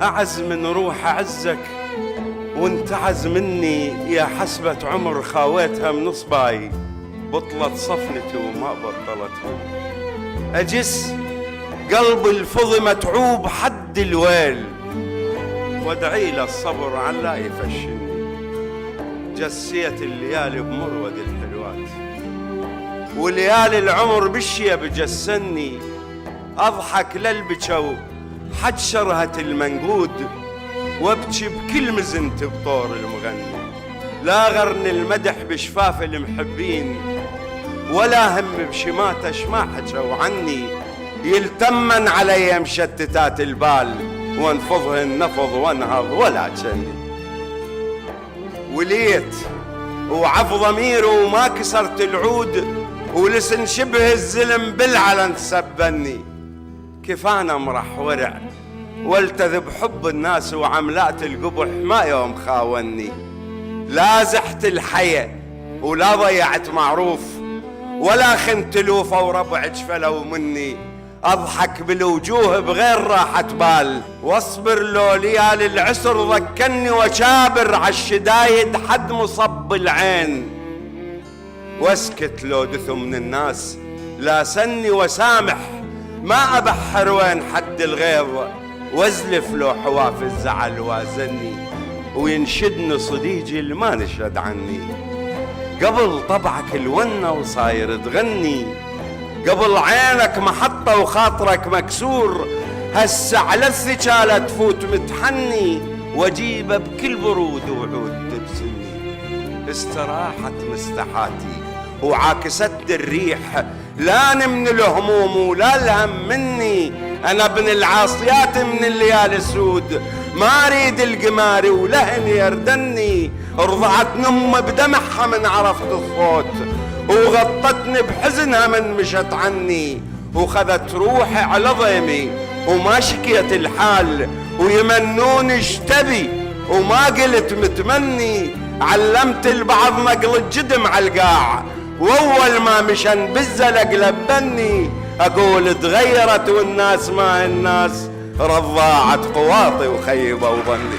أعز من روح أعزك وانت أعز مني، يا حسبة عمر خاويتها من نصباي، بطلت صفنتي وما بطلت. أجس قلب الفضي متعوب حد الويل، وادعي له الصبر عن لا يفشني. جسيت الليالي بمرود الحلوات، وليالي العمر بشيا بجسني. أضحك للبكو حد شرهة المنقود، وابكي بكل مزنت بطور المغني. لا غرن المدح بشفاف المحبين، ولا هم بشماتة شما حجوا عني. يلتمن علي مشتتات البال، وانفضهن نفض وانهض ولا جني. وليت وعف ضمير وما كسرت العود، ولسن شبه الزلم بالعلن سبني. كفانا امرح ورع والتذب حب الناس، وعملات القبح ما يوم خاوني. لا زحت الحياة ولا ضيعت معروف، ولا خنت لوفة وربع جفلوا مني. أضحك بالوجوه بغير راحة بال، واصبر لو ليالي العسر ذكني، وشابر عالشدايد حد مصب العين. واسكت لو دثوا من الناس لا سني، وسامح ما أبحر وين حد الغيظ. وازلف لو حواف الزعل وازني، وينشدني صديجي اللي ما نشد عني. قبل طبعك الونة وصاير تغني، قبل عينك محطة وخاطرك مكسور. هسه على الثجالة تفوت متحني، واجيبه بكل برود وعود تبسني. استراحت مستحاتي وعاكست الريح، لا من الهموم ولا الهم مني. أنا ابن العاصيات من الليالي السود، ما أريد القماري ولهن يردني. رضعتني أم بدمعها من عرفت الصوت، وغطتني بحزنها من مشت عني. وخذت روحي على ضيمي وما شكيت الحال، ويمنون اشتبي وما قلت متمني. علمت البعض نقل الجدم على القاع، واول ما مشن بالزلق لبني. اقول تغيرت والناس ما الناس، رضاعت قواطي وخيبه وظني.